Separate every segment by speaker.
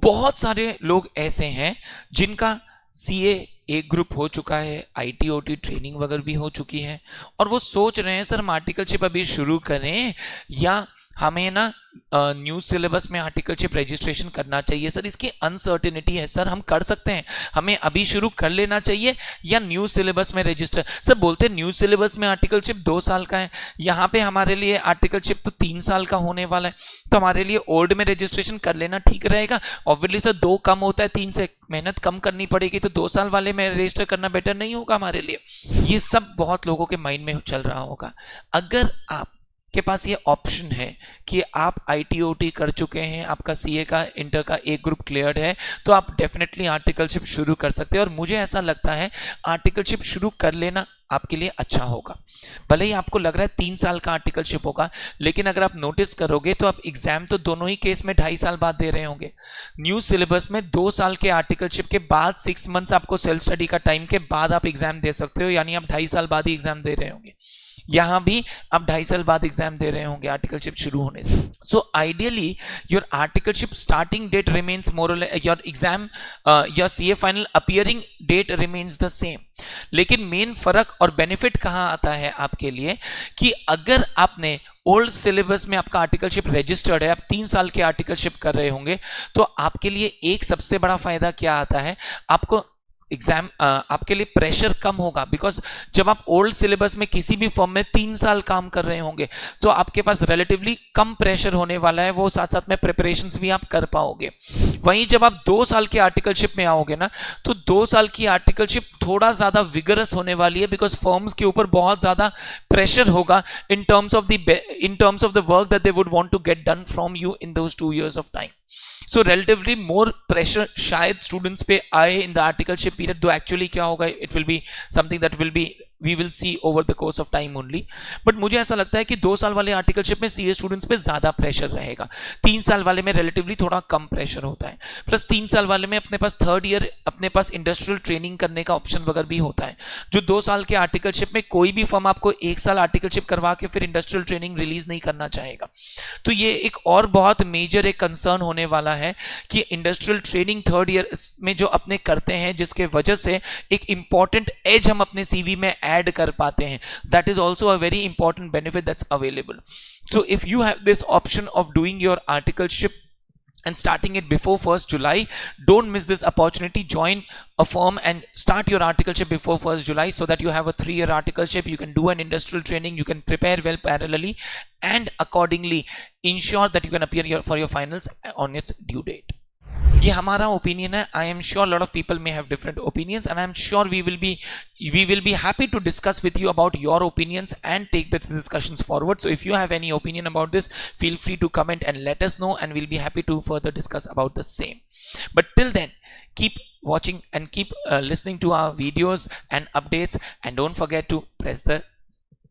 Speaker 1: बहुत सारे लोग ऐसे हैं जिनका सीए एक ग्रुप हो चुका है, आईटी ओटी ट्रेनिंग वगैरह भी हो चुकी है, और वो सोच रहे हैं सर हम आर्टिकलशिप अभी शुरू करें या हमें ना न्यू सिलेबस में आर्टिकलशिप रजिस्ट्रेशन करना चाहिए। सर इसकी अनसर्टेनिटी है, सर हम कर सकते हैं, हमें अभी शुरू कर लेना चाहिए या न्यू सिलेबस में रजिस्टर। सर बोलते हैं न्यू सिलेबस में आर्टिकलशिप 2 साल का है, यहाँ पे हमारे लिए आर्टिकलशिप तो 3 साल का होने वाला है, तो हमारे लिए ओल्ड में रजिस्ट्रेशन कर लेना ठीक रहेगा। ऑब्वियसली सर 2 कम होता है 3 से, मेहनत कम करनी पड़ेगी, तो 2 साल वाले में रजिस्टर करना बेटर नहीं होगा हमारे लिए। ये सब बहुत लोगों के माइंड में चल रहा होगा। अगर आप के पास ये ऑप्शन है कि आप आईटी ओटी कर चुके हैं, आपका सीए का इंटर का एक ग्रुप क्लियर्ड है, तो आप डेफिनेटली आर्टिकलशिप शुरू कर सकते हैं। और मुझे ऐसा लगता है आर्टिकलशिप शुरू कर लेना आपके लिए अच्छा होगा। भले ही आपको लग रहा है 3 साल का आर्टिकलशिप होगा, लेकिन अगर आप नोटिस करोगे तो आप एग्जाम तो दोनों ही केस में 2.5 साल बाद दे रहे होंगे। न्यू सिलेबस में 2 साल के आर्टिकलशिप के बाद 6 मंथ्स आपको सेल्फ स्टडी का टाइम के बाद आप एग्जाम दे सकते हो, यानी आप 2.5 साल बाद ही एग्जाम दे रहे होंगे। यहां भी आप 2.5 साल बाद एग्जाम दे रहे होंगे आर्टिकलशिप शुरू होने से। So ideally your articleship starting date remains more और your exam your CA final appearing date remains the same. लेकिन मेन फर्क और बेनिफिट कहां आता है आपके लिए कि अगर आपने ओल्ड सिलेबस में आपका आर्टिकलशिप रजिस्टर्ड है, आप 3 साल के आर्टिकलशिप कर रहे होंगे, तो आपके लिए एक सबसे बड़ा फायदा क्या आता है, आपको एग्जाम आपके लिए प्रेशर कम होगा। बिकॉज जब आप ओल्ड सिलेबस में किसी भी फॉर्म में 3 साल काम कर रहे होंगे तो आपके पास रिलेटिवली कम प्रेशर होने वाला है, वो साथ साथ में प्रिपरेशंस भी आप कर पाओगे। वहीं जब आप 2 साल के आर्टिकलशिप में आओगे ना, तो 2 साल की आर्टिकलशिप थोड़ा ज्यादा विगरस होने वाली है, बिकॉज फर्म्स के ऊपर बहुत ज्यादा प्रेशर होगा in terms of the work that they would want to get done from you in those 2 years of time. So relatively more pressure शायद स्टूडेंट्स पे आए इन द आर्टिकलशिप पीरियड, दो actually क्या होगा, it will be something that will be we will see over the course of time only. But मुझे ऐसा लगता है कि 2 साल वाले आर्टिकलशिप में सीए स्टूडेंट्स पे ज्यादा प्रेशर रहेगा, 3 साल वाले में रिलेटिवली थोड़ा कम प्रेशर होता है। प्लस 3 साल वाले में अपने पास 3rd ईयर अपने पास इंडस्ट्रियल ट्रेनिंग करने का ऑप्शन वगैरह भी होता है, जो 2 साल के आर्टिकलशिप में कोई भी फर्म आपको 1 साल आर्टिकलशिप करवा के फिर इंडस्ट्रियल ट्रेनिंग रिलीज नहीं करना चाहेगा। तो ये एक और बहुत मेजर एक कंसर्न होने वाला है कि इंडस्ट्रियल ट्रेनिंग 3rd ईयर में जो अपने करते हैं, जिसके वजह से एक इंपॉर्टेंट एज हम अपने सीवी में ऐड कर पाते हैं। That is also a very important benefit that's available. So if you have this option of doing your articleship and starting it before 1st July, don't miss this opportunity. Join a firm and start your articleship before 1st July so that you have a 3-year articleship. You can do an industrial training, you can prepare well parallelly, and accordingly ensure that you can appear for your finals on its due date. ये हमारा opinion है. I am sure lot of people may have different opinions and I am sure we will be happy to discuss with you about your opinions and take the discussions forward. So if you have any opinion about this, feel free to comment and let us know, and we'll be happy to further discuss about the same. But till then, keep watching and keep listening to our videos and updates, and don't forget to press the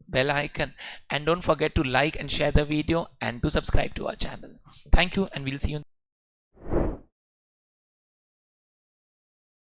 Speaker 1: bell icon, and don't forget to like and share the video and to subscribe to our channel. Thank you, and we'll see you